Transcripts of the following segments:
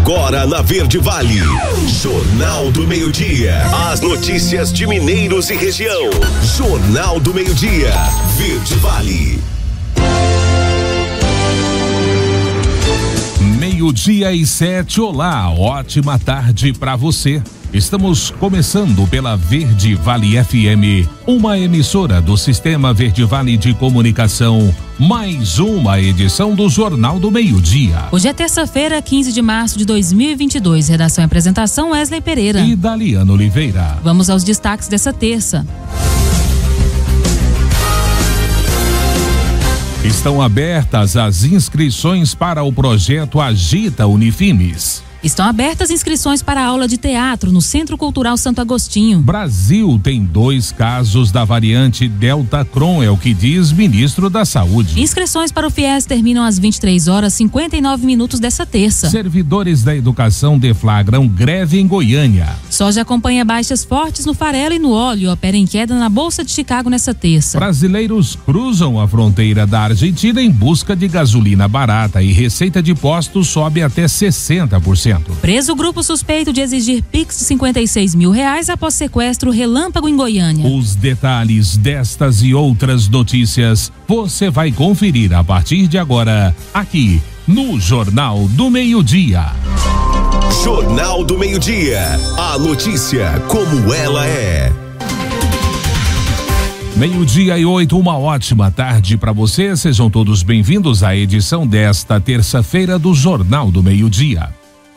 Agora na Verde Vale, Jornal do Meio-Dia. As notícias de Mineiros e região. Jornal do Meio-Dia, Verde Vale. 12:07. Olá, ótima tarde para você. Estamos começando pela Verde Vale FM, uma emissora do Sistema Verde Vale de Comunicação. Mais uma edição do Jornal do Meio-Dia. Hoje é terça-feira, 15 de março de 2022. Redação e apresentação Wesley Pereira e Daliana Oliveira. Vamos aos destaques dessa terça. Estão abertas as inscrições para o projeto Agita Unifimes. Estão abertas inscrições para a aula de teatro no Centro Cultural Santo Agostinho. Brasil tem 2 casos da variante Delta Cron, é o que diz ministro da Saúde. Inscrições para o FIES terminam às 23h59 dessa terça. Servidores da educação deflagram greve em Goiânia. Soja acompanha baixas fortes no farelo e no óleo e opera em queda na Bolsa de Chicago nessa terça. Brasileiros cruzam a fronteira da Argentina em busca de gasolina barata e receita de postos sobe até 60%. Preso o grupo suspeito de exigir Pix de R$56 mil após sequestro relâmpago em Goiânia. Os detalhes destas e outras notícias você vai conferir a partir de agora, aqui no Jornal do Meio-Dia. Jornal do Meio-Dia. A notícia como ela é. 12:08, uma ótima tarde para você. Sejam todos bem-vindos à edição desta terça-feira do Jornal do Meio-Dia.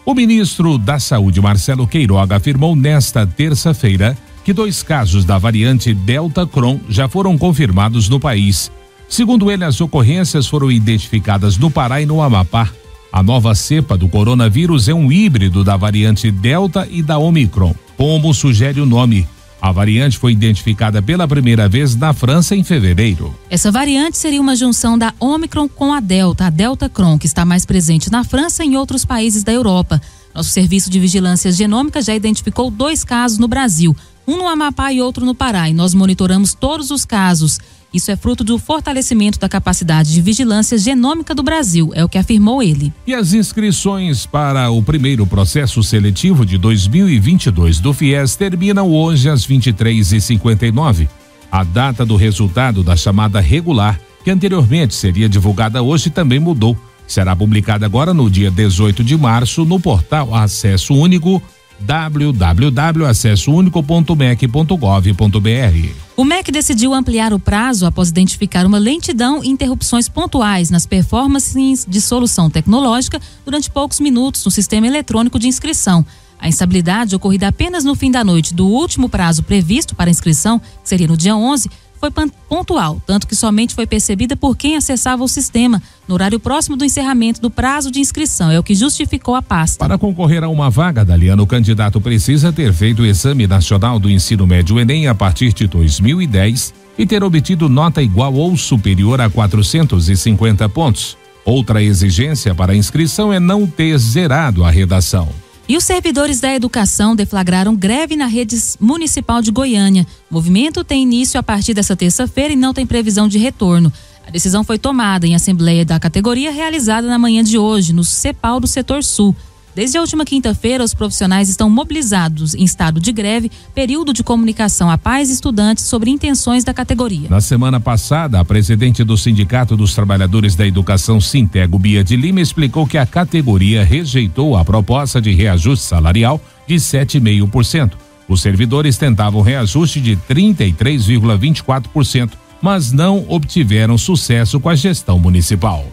O ministro da Saúde, Marcelo Queiroga, afirmou nesta terça-feira que 2 casos da variante Delta Cron já foram confirmados no país. Segundo ele, as ocorrências foram identificadas no Pará e no Amapá. A nova cepa do coronavírus é um híbrido da variante Delta e da Omicron, como sugere o nome. A variante foi identificada pela primeira vez na França em fevereiro. Essa variante seria uma junção da Omicron com a Delta Cron, que está mais presente na França e em outros países da Europa. Nosso serviço de vigilância genômica já identificou 2 casos no Brasil, um no Amapá e outro no Pará, e nós monitoramos todos os casos. Isso é fruto do fortalecimento da capacidade de vigilância genômica do Brasil, é o que afirmou ele. E as inscrições para o primeiro processo seletivo de 2022 do FIES terminam hoje às 23h59. A data do resultado da chamada regular, que anteriormente seria divulgada hoje, também mudou. Será publicada agora no dia 18 de março no portal Acesso Único, www.acessounico.mec.gov.br. O MEC decidiu ampliar o prazo após identificar uma lentidão e interrupções pontuais nas performances de solução tecnológica durante poucos minutos no sistema eletrônico de inscrição. A instabilidade ocorrida apenas no fim da noite do último prazo previsto para inscrição, que seria no dia 11, foi pontual, tanto que somente foi percebida por quem acessava o sistema no horário próximo do encerramento do prazo de inscrição, é o que justificou a pasta. Para concorrer a uma vaga, Daliana, o candidato precisa ter feito o Exame Nacional do Ensino Médio Enem a partir de 2010 e ter obtido nota igual ou superior a 450 pontos. Outra exigência para a inscrição é não ter zerado a redação. E os servidores da educação deflagraram greve na rede municipal de Goiânia. O movimento tem início a partir dessa terça-feira e não tem previsão de retorno. A decisão foi tomada em assembleia da categoria realizada na manhã de hoje, no CEPAL do Setor Sul. Desde a última quinta-feira, os profissionais estão mobilizados em estado de greve, período de comunicação a pais e estudantes sobre intenções da categoria. Na semana passada, a presidente do Sindicato dos Trabalhadores da Educação, Sintego, Bia de Lima, explicou que a categoria rejeitou a proposta de reajuste salarial de 7,5%. Os servidores tentavam reajuste de 33,24%, mas não obtiveram sucesso com a gestão municipal.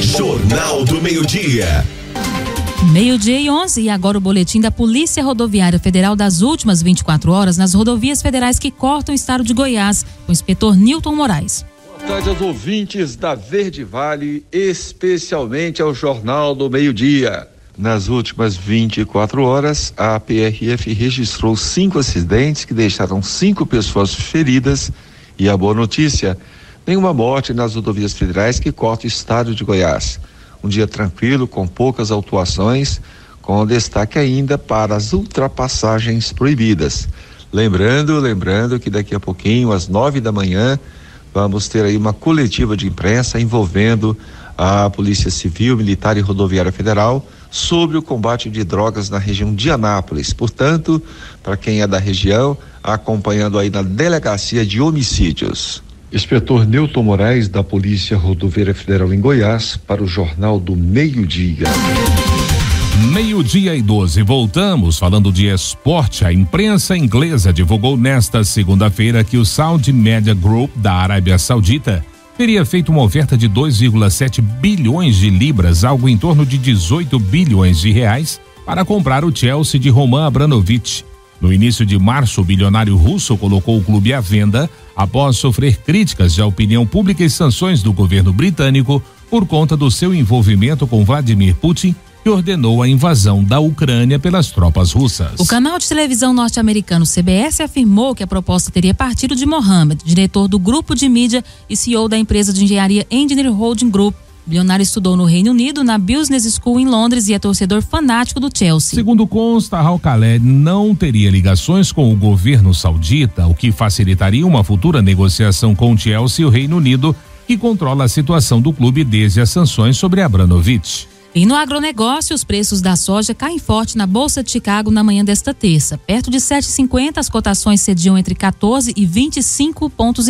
Jornal do Meio-Dia. 12:11 e agora o boletim da Polícia Rodoviária Federal das últimas 24 horas nas rodovias federais que cortam o estado de Goiás, com o inspetor Nilton Moraes. Boa tarde aos ouvintes da Verde Vale, especialmente ao Jornal do Meio-Dia. Nas últimas 24 horas, a PRF registrou 5 acidentes que deixaram 5 pessoas feridas e a boa notícia, nenhuma morte nas rodovias federais que cortam o estado de Goiás. Um dia tranquilo, com poucas autuações, com destaque ainda para as ultrapassagens proibidas. Lembrando que daqui a pouquinho, às 9 da manhã, vamos ter aí uma coletiva de imprensa envolvendo a Polícia Civil, Militar e Rodoviária Federal sobre o combate de drogas na região de Anápolis. Portanto, para quem é da região, acompanhando aí na Delegacia de Homicídios. Inspetor Newton Moraes, da Polícia Rodoviária Federal em Goiás, para o Jornal do Meio-Dia. 12:12. Voltamos falando de esporte. A imprensa inglesa divulgou nesta segunda-feira que o Saudi Media Group da Arábia Saudita teria feito uma oferta de 2,7 bilhões de libras, algo em torno de 18 bilhões de reais, para comprar o Chelsea de Roman Abramovich. No início de março, o bilionário russo colocou o clube à venda após sofrer críticas da opinião pública e sanções do governo britânico por conta do seu envolvimento com Vladimir Putin, que ordenou a invasão da Ucrânia pelas tropas russas. O canal de televisão norte-americano CBS afirmou que a proposta teria partido de Mohammed, diretor do grupo de mídia e CEO da empresa de engenharia Engineer Holding Group. O bilionário estudou no Reino Unido, na Business School em Londres, e é torcedor fanático do Chelsea. Segundo consta, Al-Khaled não teria ligações com o governo saudita, o que facilitaria uma futura negociação com o Chelsea e o Reino Unido, que controla a situação do clube desde as sanções sobre Abramovich. E no agronegócio, os preços da soja caem forte na Bolsa de Chicago na manhã desta terça. Perto de 7,50, as cotações cediam entre 14 e 25,5 pontos,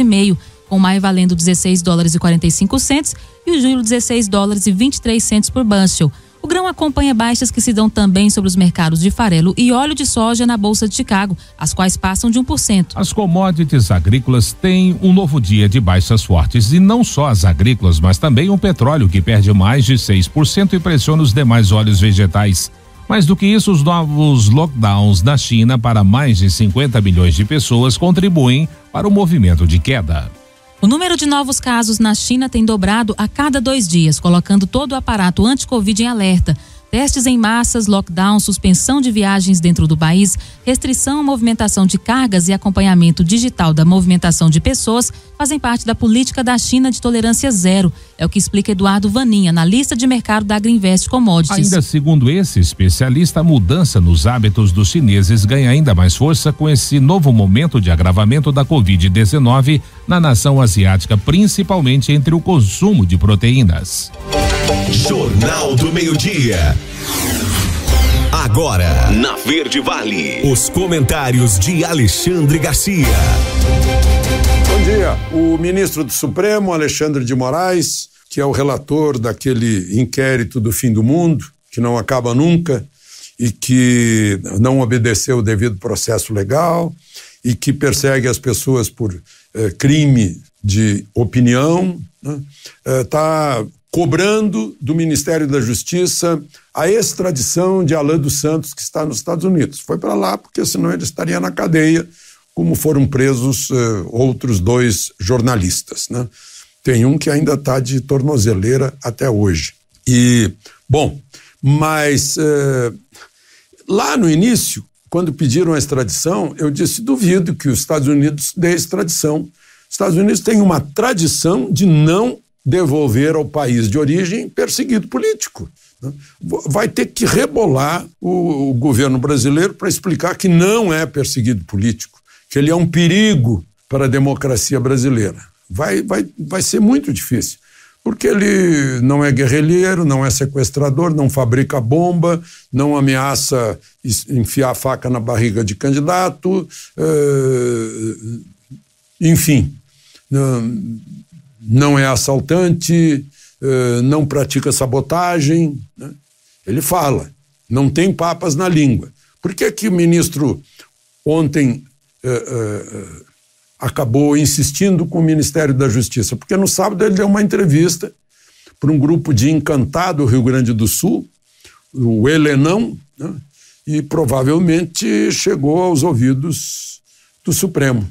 com maio valendo $16,45 e o julho $16,23 por bushel. O grão acompanha baixas que se dão também sobre os mercados de farelo e óleo de soja na Bolsa de Chicago, as quais passam de 1%. As commodities agrícolas têm um novo dia de baixas fortes, e não só as agrícolas, mas também o petróleo, que perde mais de 6% e pressiona os demais óleos vegetais. Mais do que isso, os novos lockdowns na China para mais de 50 milhões de pessoas contribuem para o movimento de queda. O número de novos casos na China tem dobrado a cada 2 dias, colocando todo o aparato anti-Covid em alerta. Testes em massas, lockdown, suspensão de viagens dentro do país, restrição à movimentação de cargas e acompanhamento digital da movimentação de pessoas fazem parte da política da China de tolerância zero. É o que explica Eduardo Vanin, analista de mercado da Agriinvest Commodities. Ainda segundo esse especialista, a mudança nos hábitos dos chineses ganha ainda mais força com esse novo momento de agravamento da Covid-19 na nação asiática, principalmente entre o consumo de proteínas. Jornal do Meio-Dia. Agora, na Verde Vale, os comentários de Alexandre Garcia. Bom dia. O ministro do Supremo, Alexandre de Moraes, que é o relator daquele inquérito do fim do mundo, que não acaba nunca e que não obedeceu o devido processo legal e que persegue as pessoas por crime de opinião, né? Tá cobrando do Ministério da Justiça a extradição de Alan dos Santos, que está nos Estados Unidos. Foi para lá porque senão ele estaria na cadeia, como foram presos outros 2 jornalistas, né? Tem um que ainda está de tornozeleira até hoje. E, bom, mas lá no início, quando pediram a extradição, eu disse, duvido que os Estados Unidos dê extradição. Os Estados Unidos têm uma tradição de não devolver ao país de origem perseguido político. Vai ter que rebolar o governo brasileiro para explicar que não é perseguido político, que ele é um perigo para a democracia brasileira. Vai ser muito difícil, porque ele não é guerrilheiro, não é sequestrador, não fabrica bomba, não ameaça enfiar a faca na barriga de candidato, enfim, não é assaltante, não pratica sabotagem, né? Ele fala, não tem papas na língua. Por que o ministro ontem acabou insistindo com o Ministério da Justiça? Porque no sábado ele deu uma entrevista para um grupo de Encantado, Rio Grande do Sul, o Helenão, né? E provavelmente chegou aos ouvidos do Supremo.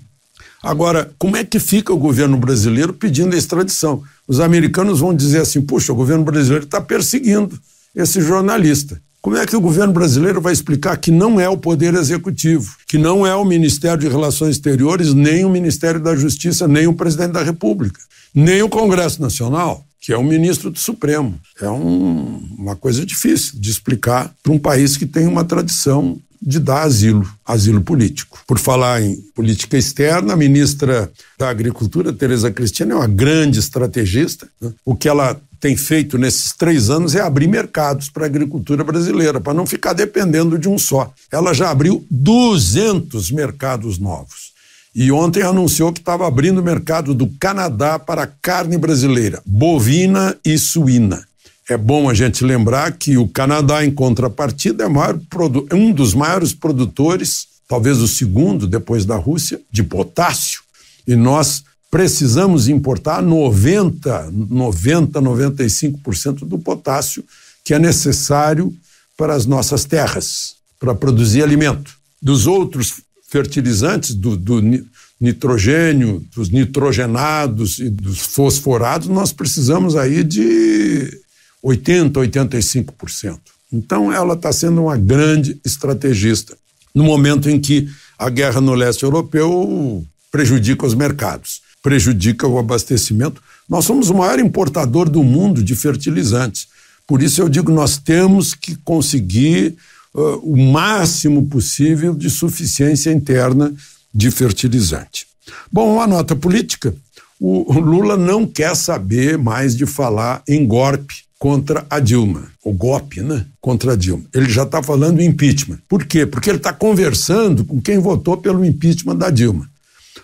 Agora, como é que fica o governo brasileiro pedindo a extradição? Os americanos vão dizer assim, puxa, o governo brasileiro está perseguindo esse jornalista. Como é que o governo brasileiro vai explicar que não é o Poder Executivo, que não é o Ministério de Relações Exteriores, nem o Ministério da Justiça, nem o Presidente da República, nem o Congresso Nacional, que é o ministro do Supremo? É uma coisa difícil de explicar para um país que tem uma tradição de dar asilo político. Por falar em política externa, a ministra da Agricultura, Tereza Cristina, é uma grande estrategista, né? O que ela tem feito nesses 3 anos é abrir mercados para a agricultura brasileira, para não ficar dependendo de um só. Ela já abriu 200 mercados novos. E ontem anunciou que estava abrindo o mercado do Canadá para a carne brasileira, bovina e suína. É bom a gente lembrar que o Canadá, em contrapartida, é um dos maiores produtores, talvez o segundo, depois da Rússia, de potássio. E nós precisamos importar 95% do potássio que é necessário para as nossas terras, para produzir alimento. Dos outros fertilizantes, do nitrogênio, dos nitrogenados e dos fosforados, nós precisamos aí de 80%, 85%. Então, ela está sendo uma grande estrategista, no momento em que a guerra no leste europeu prejudica os mercados, prejudica o abastecimento. Nós somos o maior importador do mundo de fertilizantes. Por isso eu digo, nós temos que conseguir o máximo possível de suficiência interna de fertilizante. Bom, uma nota política. O Lula não quer saber mais de falar em golpe contra a Dilma, o golpe, né? Contra a Dilma. Ele já está falando em impeachment. Por quê? Porque ele está conversando com quem votou pelo impeachment da Dilma.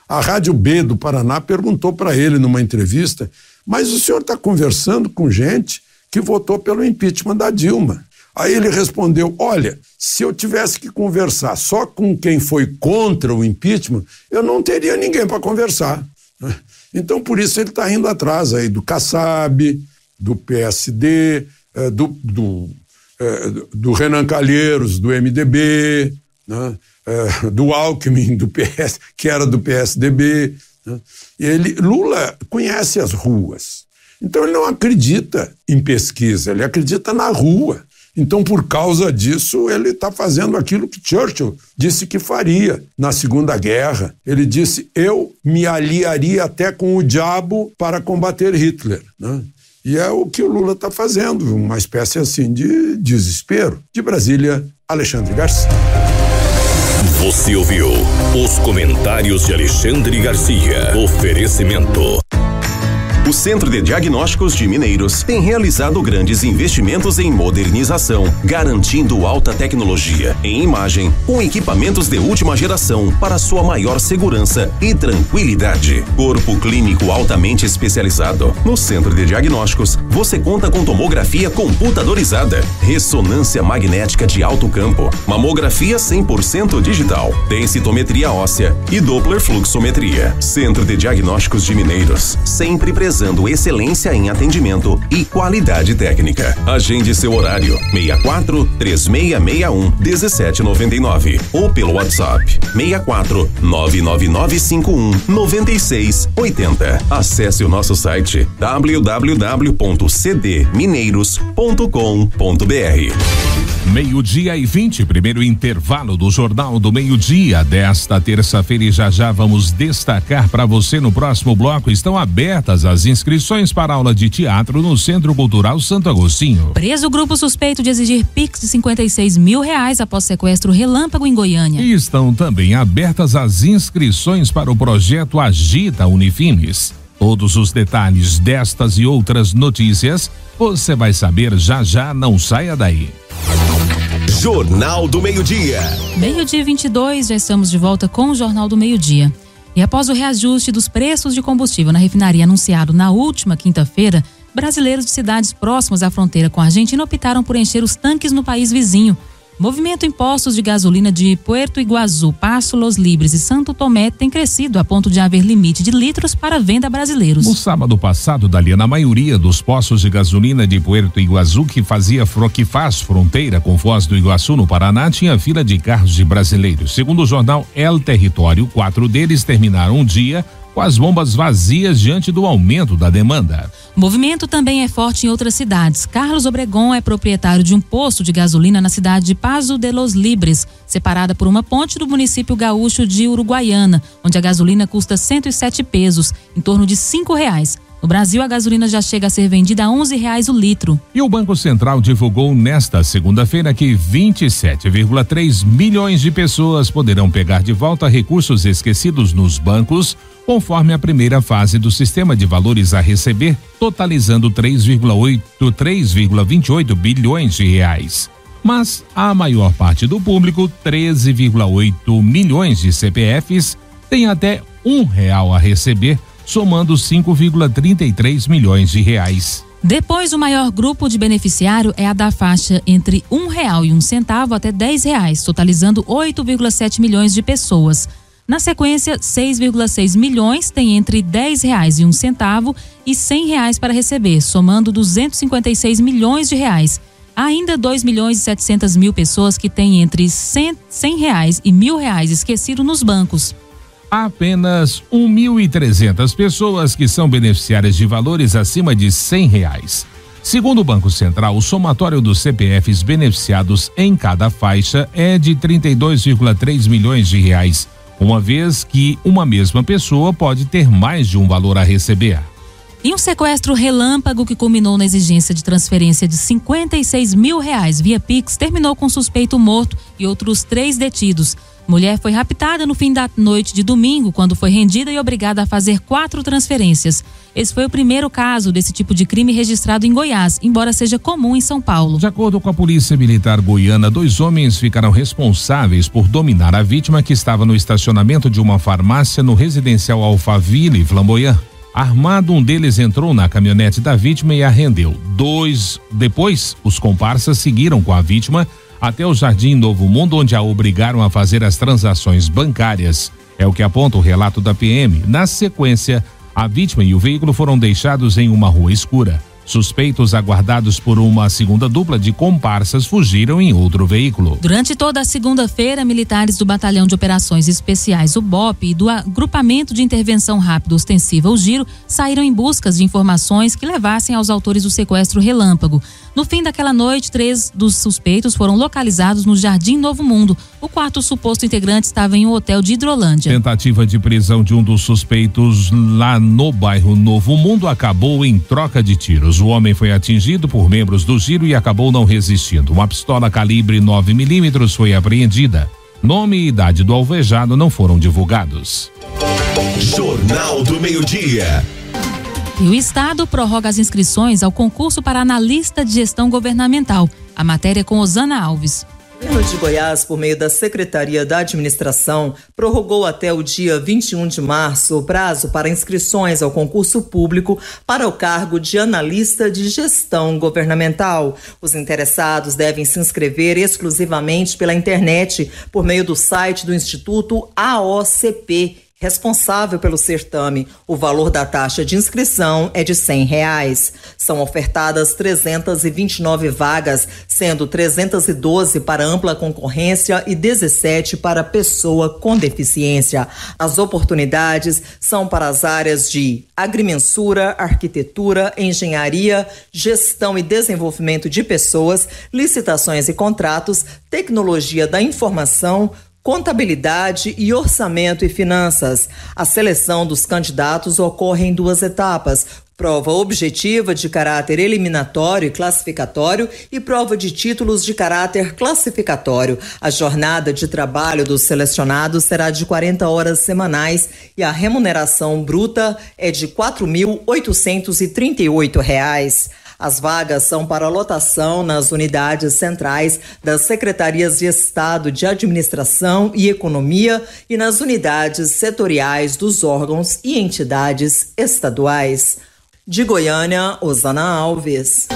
A Rádio B do Paraná perguntou para ele numa entrevista, mas o senhor está conversando com gente que votou pelo impeachment da Dilma. Aí ele respondeu, olha, se eu tivesse que conversar só com quem foi contra o impeachment, eu não teria ninguém para conversar. Então, por isso ele está indo atrás aí do Kassab, do PSD, do Renan Calheiros, do MDB, né? Do Alckmin, do PS, que era do PSDB. Né? Lula conhece as ruas. Então ele não acredita em pesquisa, ele acredita na rua. Então, por causa disso, ele está fazendo aquilo que Churchill disse que faria na Segunda Guerra. Ele disse, eu me aliaria até com o diabo para combater Hitler, né? E é o que o Lula está fazendo, uma espécie assim de desespero. De Brasília, Alexandre Garcia. Você ouviu os comentários de Alexandre Garcia. Oferecimento. O Centro de Diagnósticos de Mineiros tem realizado grandes investimentos em modernização, garantindo alta tecnologia em imagem, com equipamentos de última geração para sua maior segurança e tranquilidade. Corpo clínico altamente especializado. No Centro de Diagnósticos, você conta com tomografia computadorizada, ressonância magnética de alto campo, mamografia 100% digital, densitometria óssea e Doppler fluxometria. Centro de Diagnósticos de Mineiros, sempre presente excelência em atendimento e qualidade técnica. Agende seu horário 64-3661-1799 ou pelo WhatsApp 64-99951-9680. Acesse o nosso site www.cdmineiros.com.br. 12:20, primeiro intervalo do Jornal do Meio-Dia desta terça-feira, e já vamos destacar para você no próximo bloco. Estão abertas as inscrições para aula de teatro no Centro Cultural Santo Agostinho. Preso o grupo suspeito de exigir Pix de R$56 mil após sequestro relâmpago em Goiânia. E estão também abertas as inscrições para o projeto Agita Unifines. Todos os detalhes destas e outras notícias você vai saber já, não saia daí. Jornal do Meio-Dia. 12:22, já estamos de volta com o Jornal do Meio-Dia. E após o reajuste dos preços de combustível na refinaria anunciado na última quinta-feira, brasileiros de cidades próximas à fronteira com a Argentina optaram por encher os tanques no país vizinho. Movimento em postos de gasolina de Puerto Iguaçu, Passo Los Libres e Santo Tomé tem crescido a ponto de haver limite de litros para venda a brasileiros. No sábado passado, Daliana, a maioria dos postos de gasolina de Puerto Iguaçu, que faz fronteira com Foz do Iguaçu, no Paraná, tinha fila de carros de brasileiros. Segundo o jornal El Território, 4 deles terminaram um dia com as bombas vazias diante do aumento da demanda. O movimento também é forte em outras cidades. Carlos Obregon é proprietário de um posto de gasolina na cidade de Paso de los Libres, separada por uma ponte do município gaúcho de Uruguaiana, onde a gasolina custa 107 pesos, em torno de R$5. No Brasil, a gasolina já chega a ser vendida a R$11 o litro. E o Banco Central divulgou nesta segunda-feira que 27,3 milhões de pessoas poderão pegar de volta recursos esquecidos nos bancos, conforme a primeira fase do sistema de valores a receber, totalizando 3,28 bilhões de reais. Mas a maior parte do público, 13,8 milhões de CPFs, tem até R$1 a receber, somando 5,33 milhões de reais. Depois, o maior grupo de beneficiário é a da faixa entre R$1,01 até R$10, totalizando 8,7 milhões de pessoas. Na sequência, 6,6 milhões têm entre R$10,01 e R$100 para receber, somando 256 milhões de reais. Há ainda 2.700.000 pessoas que têm entre R$100 e R$1.000 esquecido nos bancos. Há apenas 1.300 pessoas que são beneficiárias de valores acima de R$100. Segundo o Banco Central, o somatório dos CPFs beneficiados em cada faixa é de 32,3 milhões de reais, uma vez que uma mesma pessoa pode ter mais de um valor a receber. E um sequestro relâmpago que culminou na exigência de transferência de R$56 mil via Pix terminou com suspeito morto e outros 3 detidos. Mulher foi raptada no fim da noite de domingo, quando foi rendida e obrigada a fazer 4 transferências. Esse foi o primeiro caso desse tipo de crime registrado em Goiás, embora seja comum em São Paulo. De acordo com a Polícia Militar Goiana, 2 homens ficaram responsáveis por dominar a vítima que estava no estacionamento de uma farmácia no residencial Alphaville, Flamboyant. Armado, um deles entrou na caminhonete da vítima e a rendeu. Depois, os comparsas seguiram com a vítima até o Jardim Novo Mundo, onde a obrigaram a fazer as transações bancárias. É o que aponta o relato da PM. Na sequência, a vítima e o veículo foram deixados em uma rua escura. Suspeitos aguardados por uma segunda dupla de comparsas fugiram em outro veículo. Durante toda a segunda-feira, militares do Batalhão de Operações Especiais, o BOP, e do Agrupamento de Intervenção Rápida Ostensiva, o GIRO, saíram em busca de informações que levassem aos autores do sequestro relâmpago. No fim daquela noite, 3 dos suspeitos foram localizados no Jardim Novo Mundo. O 4º suposto integrante estava em um hotel de Hidrolândia. Tentativa de prisão de um dos suspeitos lá no bairro Novo Mundo acabou em troca de tiros. O homem foi atingido por membros do Giro e acabou não resistindo. Uma pistola calibre 9mm foi apreendida. Nome e idade do alvejado não foram divulgados. Jornal do Meio-Dia. E o Estado prorroga as inscrições ao concurso para analista de gestão governamental. A matéria com Osana Alves. O governo de Goiás, por meio da Secretaria da Administração, prorrogou até o dia 21 de março o prazo para inscrições ao concurso público para o cargo de analista de gestão governamental. Os interessados devem se inscrever exclusivamente pela internet, por meio do site do Instituto AOCP, responsável pelo certame. O valor da taxa de inscrição é de R$100. São ofertadas 329 vagas, sendo 312 para ampla concorrência e 17 para pessoa com deficiência. As oportunidades são para as áreas de agrimensura, arquitetura, engenharia, gestão e desenvolvimento de pessoas, licitações e contratos, tecnologia da informação, contabilidade e orçamento e finanças. A seleção dos candidatos ocorre em 2 etapas: prova objetiva de caráter eliminatório e classificatório e prova de títulos de caráter classificatório. A jornada de trabalho dos selecionados será de 40 horas semanais e a remuneração bruta é de R$ 4.838. As vagas são para lotação nas unidades centrais das Secretarias de Estado de Administração e Economia e nas unidades setoriais dos órgãos e entidades estaduais. De Goiânia, Osana Alves.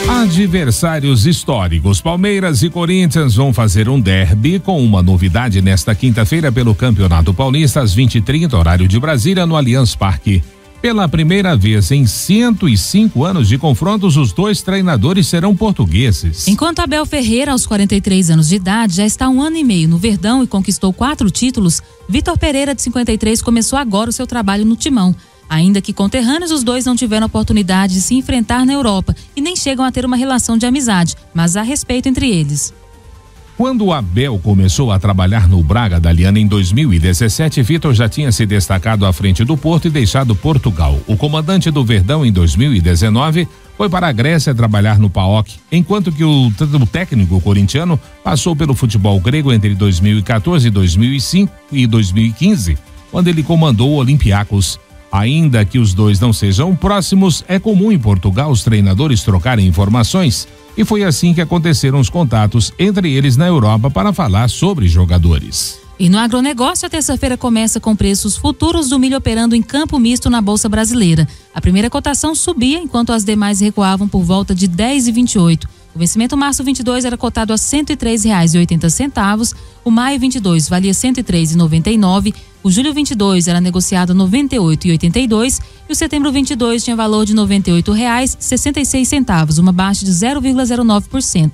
Adversários históricos, Palmeiras e Corinthians vão fazer um derby com uma novidade nesta quinta-feira pelo Campeonato Paulista às 20h30, horário de Brasília, no Allianz Parque. Pela primeira vez em 105 anos de confrontos, os 2 treinadores serão portugueses. Enquanto Abel Ferreira, aos 43 anos de idade, já está há 1 ano e meio no Verdão e conquistou 4 títulos, Vitor Pereira, de 53, começou agora o seu trabalho no Timão. Ainda que conterrâneos, os 2 não tiveram oportunidade de se enfrentar na Europa e nem chegam a ter uma relação de amizade, mas há respeito entre eles. Quando Abel começou a trabalhar no Braga da Liana em 2017, Vitor já tinha se destacado à frente do Porto e deixado Portugal. O comandante do Verdão em 2019 foi para a Grécia trabalhar no PAOK, enquanto que o técnico corintiano passou pelo futebol grego entre 2014, 2005 e 2015, quando ele comandou o Olympiacos. Ainda que os dois não sejam próximos, é comum em Portugal os treinadores trocarem informações, e foi assim que aconteceram os contatos entre eles na Europa para falar sobre jogadores. E no agronegócio, a terça-feira começa com preços futuros do milho operando em campo misto na Bolsa Brasileira. A primeira cotação subia, enquanto as demais recuavam por volta de 10,28. O vencimento março 22 era cotado a R$ 103,80, o maio 22 valia R$ 103,99, o julho 22 era negociado a R$ 98,82 e o setembro 22 tinha valor de R$ 98,66, uma baixa de 0,09%.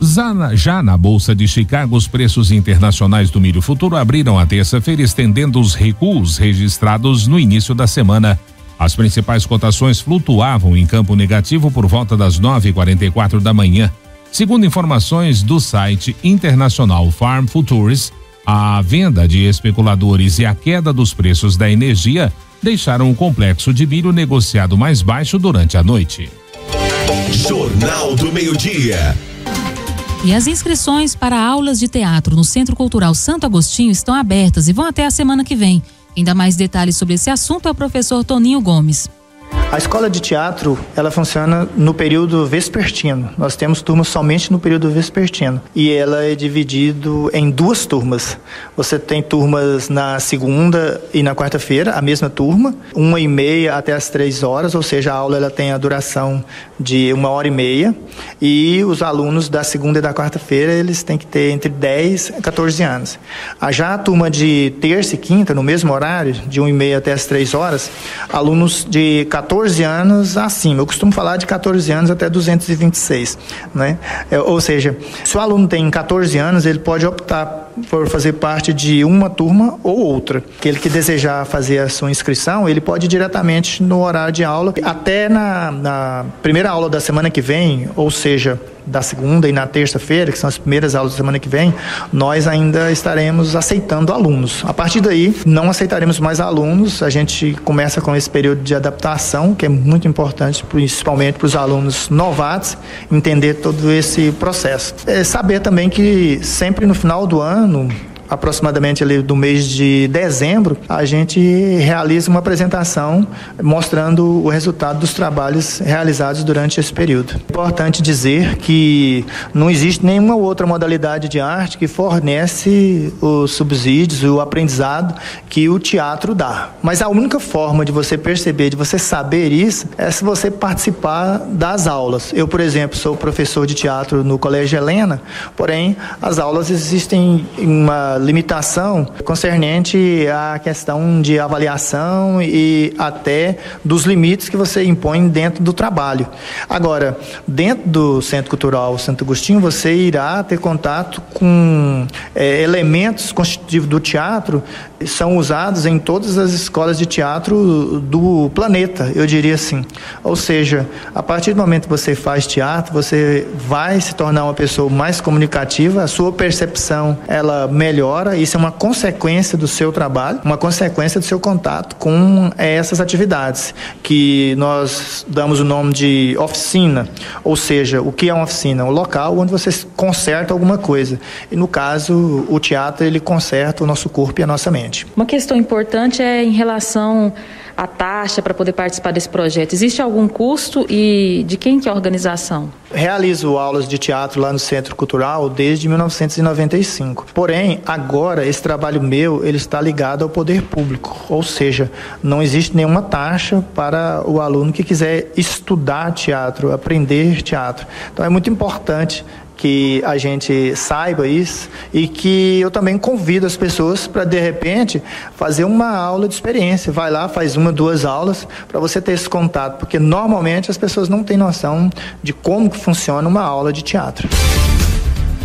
Já na Bolsa de Chicago, os preços internacionais do milho futuro abriram a terça-feira, estendendo os recuos registrados no início da semana. As principais cotações flutuavam em campo negativo por volta das 9h44 da manhã. Segundo informações do site International Farm Futures, a venda de especuladores e a queda dos preços da energia deixaram o complexo de milho negociado mais baixo durante a noite. Jornal do Meio-Dia. E as inscrições para aulas de teatro no Centro Cultural Santo Agostinho estão abertas e vão até a semana que vem. Quem dá mais detalhes sobre esse assunto é o professor Toninho Gomes. A escola de teatro, ela funciona no período vespertino. Nós temos turmas somente no período vespertino. E ela é dividido em 2 turmas. Você tem turmas na segunda e na quarta-feira, a mesma turma, 1h30 até as 3 horas, ou seja, a aula ela tem a duração de 1h30. E os alunos da segunda e da quarta-feira, eles têm que ter entre 10 e 14 anos. Já a turma de terça e quinta, no mesmo horário, de 1h30 até as 3 horas, alunos de 14 anos acima. Eu costumo falar de 14 anos até 226, né? Ou seja, se o aluno tem 14 anos, ele pode optar por fazer parte de uma turma ou outra. Aquele que desejar fazer a sua inscrição, ele pode ir diretamente no horário de aula. Até na primeira aula da semana que vem, ou seja, da segunda e na terça-feira, que são as primeiras aulas da semana que vem, nós ainda estaremos aceitando alunos. A partir daí, não aceitaremos mais alunos. A gente começa com esse período de adaptação, que é muito importante, principalmente para os alunos novatos, entender todo esse processo. Saber também que sempre no final do ano, aproximadamente ali do mês de dezembro, a gente realiza uma apresentação mostrando o resultado dos trabalhos realizados durante esse período. É importante dizer que não existe nenhuma outra modalidade de arte que fornece os subsídios, o aprendizado que o teatro dá. Mas a única forma de você perceber, de você saber isso, é se você participar das aulas. Eu, por exemplo, sou professor de teatro no Colégio Helena, porém, as aulas existem uma limitação concernente à questão de avaliação e até dos limites que você impõe dentro do trabalho. Agora, dentro do Centro Cultural Santo Agostinho, você irá ter contato com elementos constitutivos do teatro, são usados em todas as escolas de teatro do planeta, eu diria assim. Ou seja, a partir do momento que você faz teatro, você vai se tornar uma pessoa mais comunicativa, a sua percepção, ela melhora. Isso é uma consequência do seu trabalho, uma consequência do seu contato com essas atividades, que nós damos o nome de oficina. Ou seja, o que é uma oficina? Um local onde você conserta alguma coisa. E no caso, o teatro, ele conserta o nosso corpo e a nossa mente. Uma questão importante é em relação à taxa para poder participar desse projeto. Existe algum custo e de quem que é a organização? Realizo aulas de teatro lá no Centro Cultural desde 1995. Porém, agora esse trabalho meu, ele está ligado ao poder público. Ou seja, não existe nenhuma taxa para o aluno que quiser estudar teatro, aprender teatro. Então é muito importante que a gente saiba isso e que eu também convido as pessoas para, de repente, fazer uma aula de experiência. Vai lá, faz 1, 2 aulas para você ter esse contato, porque normalmente as pessoas não têm noção de como que funciona uma aula de teatro.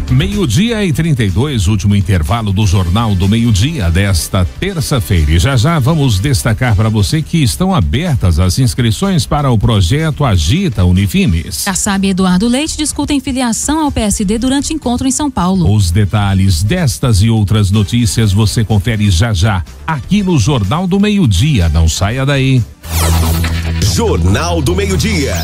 12:32, último intervalo do Jornal do Meio-Dia desta terça-feira. E já vamos destacar para você que estão abertas as inscrições para o projeto Agita Unifimes. Kassab e Eduardo Leite discutem filiação ao PSD durante encontro em São Paulo. Os detalhes destas e outras notícias você confere já aqui no Jornal do Meio-Dia. Não saia daí. Jornal do Meio-Dia.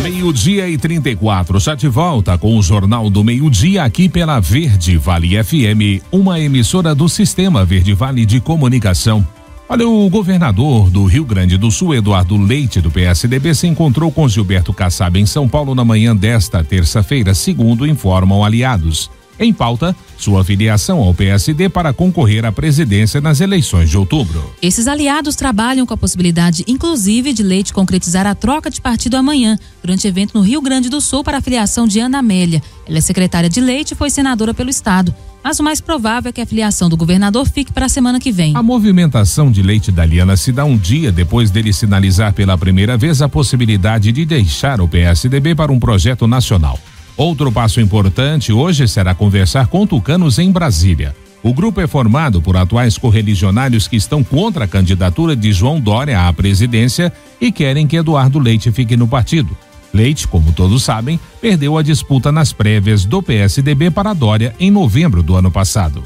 12:34, já de volta com o Jornal do Meio-Dia aqui pela Verde Vale FM, uma emissora do Sistema Verde Vale de Comunicação. Olha, o governador do Rio Grande do Sul, Eduardo Leite, do PSDB, se encontrou com Gilberto Kassab em São Paulo na manhã desta terça-feira, segundo informam aliados. Em pauta, sua filiação ao PSD para concorrer à presidência nas eleições de outubro. Esses aliados trabalham com a possibilidade, inclusive, de Leite concretizar a troca de partido amanhã, durante evento no Rio Grande do Sul para a filiação de Ana Amélia. Ela é secretária de Leite e foi senadora pelo estado. Mas o mais provável é que a filiação do governador fique para a semana que vem. A movimentação de Leite e Daliana se dá um dia depois dele sinalizar pela primeira vez a possibilidade de deixar o PSDB para um projeto nacional. Outro passo importante hoje será conversar com tucanos em Brasília. O grupo é formado por atuais correligionários que estão contra a candidatura de João Dória à presidência e querem que Eduardo Leite fique no partido. Leite, como todos sabem, perdeu a disputa nas prévias do PSDB para Dória em novembro do ano passado.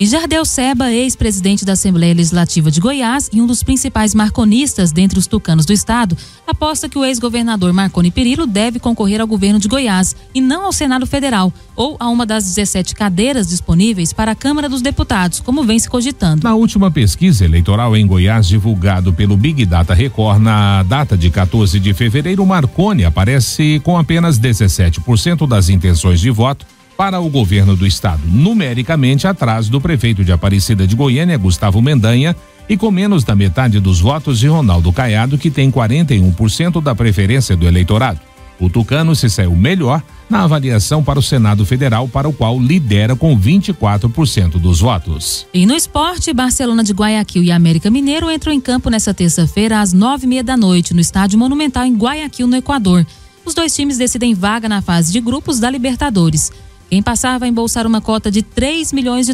E Jardel Seba, ex-presidente da Assembleia Legislativa de Goiás e um dos principais marconistas dentre os tucanos do estado, aposta que o ex-governador Marconi Perillo deve concorrer ao governo de Goiás e não ao Senado Federal ou a uma das 17 cadeiras disponíveis para a Câmara dos Deputados, como vem se cogitando. Na última pesquisa eleitoral em Goiás, divulgado pelo Big Data Record, na data de 14 de fevereiro, Marconi aparece com apenas 17% das intenções de voto para o governo do estado, numericamente atrás do prefeito de Aparecida de Goiânia, Gustavo Mendanha, e com menos da metade dos votos de Ronaldo Caiado, que tem 41% da preferência do eleitorado. O tucano se saiu melhor na avaliação para o Senado Federal, para o qual lidera com 24% dos votos. E no esporte, Barcelona de Guayaquil e América Mineiro entram em campo nesta terça-feira às 9:30 da noite no Estádio Monumental em Guayaquil, no Equador. Os dois times decidem vaga na fase de grupos da Libertadores. Quem passar vai embolsar uma cota de $3 milhões,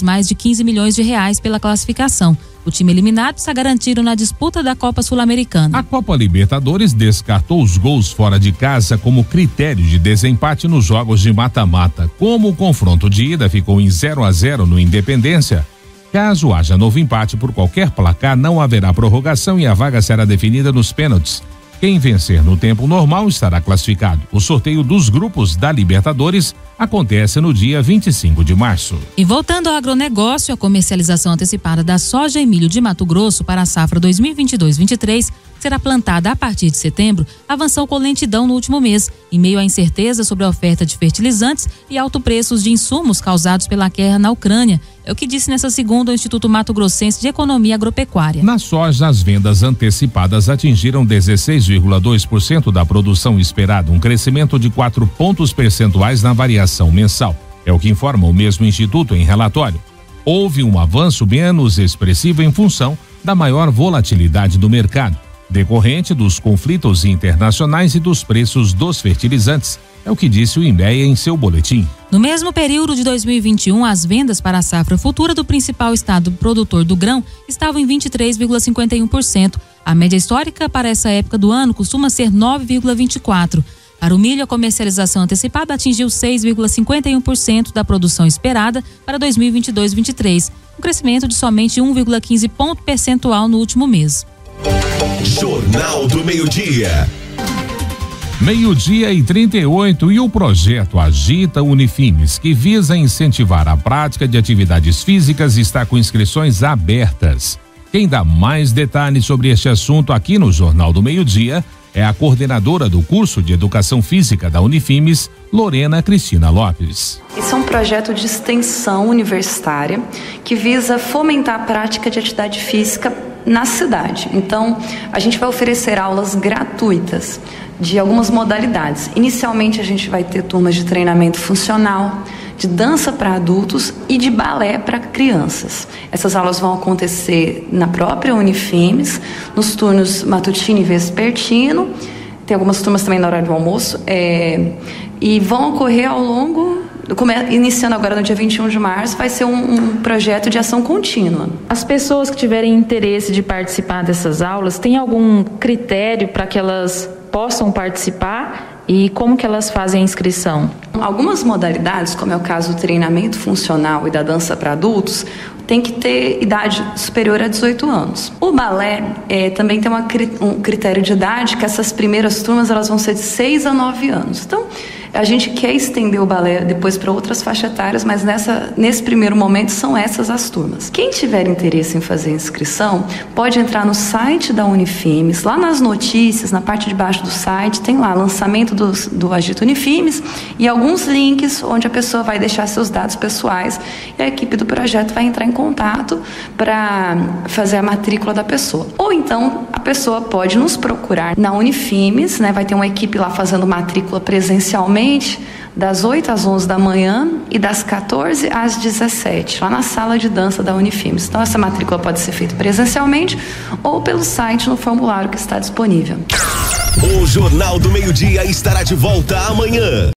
mais de R$15 milhões pela classificação. O time eliminado está garantido na disputa da Copa Sul-Americana. A Copa Libertadores descartou os gols fora de casa como critério de desempate nos jogos de mata-mata. Como o confronto de ida ficou em 0-0 no Independência, caso haja novo empate por qualquer placar, não haverá prorrogação e a vaga será definida nos pênaltis. Quem vencer no tempo normal estará classificado. O sorteio dos grupos da Libertadores acontece no dia 25 de março. E voltando ao agronegócio, a comercialização antecipada da soja e milho de Mato Grosso para a safra 2022-23 será plantada a partir de setembro, avançou com lentidão no último mês, em meio à incerteza sobre a oferta de fertilizantes e alto preços de insumos causados pela guerra na Ucrânia. É o que disse nessa segunda o Instituto Mato Grossense de Economia Agropecuária. Na soja, as vendas antecipadas atingiram 16,2% da produção esperada, um crescimento de 4 pontos percentuais na variação mensal. É o que informa o mesmo instituto em relatório. Houve um avanço menos expressivo em função da maior volatilidade do mercado, decorrente dos conflitos internacionais e dos preços dos fertilizantes. É o que disse o INPEA em seu boletim. No mesmo período de 2021, as vendas para a safra futura do principal estado produtor do grão estavam em 23,51%. A média histórica para essa época do ano costuma ser 9,24%. Para o milho, a comercialização antecipada atingiu 6,51% da produção esperada para 2022-23, um crescimento de somente 1,15 ponto percentual no último mês. Jornal do Meio-Dia. 12:38 e o projeto Agita Unifimes, que visa incentivar a prática de atividades físicas, está com inscrições abertas. Quem dá mais detalhes sobre este assunto aqui no Jornal do Meio-Dia é a coordenadora do curso de Educação Física da Unifimes, Lorena Cristina Lopes. Esse é um projeto de extensão universitária que visa fomentar a prática de atividade física na cidade. Então, a gente vai oferecer aulas gratuitas de algumas modalidades. Inicialmente, a gente vai ter turmas de treinamento funcional, de dança para adultos e de balé para crianças. Essas aulas vão acontecer na própria Unifimes, nos turnos matutino e vespertino. Tem algumas turmas também no horário do almoço, e vão ocorrer ao longo iniciando agora no dia 21 de março, vai ser um projeto de ação contínua. As pessoas que tiverem interesse de participar dessas aulas, tem algum critério para que elas possam participar? E como que elas fazem a inscrição? Algumas modalidades, como é o caso do treinamento funcional e da dança para adultos, tem que ter idade superior a 18 anos. O balé também tem um critério de idade, que essas primeiras turmas elas vão ser de 6 a 9 anos. Então, a gente quer estender o balé depois para outras faixas etárias, mas nesse primeiro momento são essas as turmas. Quem tiver interesse em fazer inscrição, pode entrar no site da Unifimes, lá nas notícias, na parte de baixo do site, tem lá lançamento do Agito Unifimes e alguns links onde a pessoa vai deixar seus dados pessoais e a equipe do projeto vai entrar em contato para fazer a matrícula da pessoa. Ou então, a pessoa pode nos procurar na Unifimes, né? Vai ter uma equipe lá fazendo matrícula presencialmente, das 8 às 11 da manhã e das 14 às 17, lá na sala de dança da Unifimes. Então, essa matrícula pode ser feita presencialmente ou pelo site no formulário que está disponível. O Jornal do Meio-Dia estará de volta amanhã.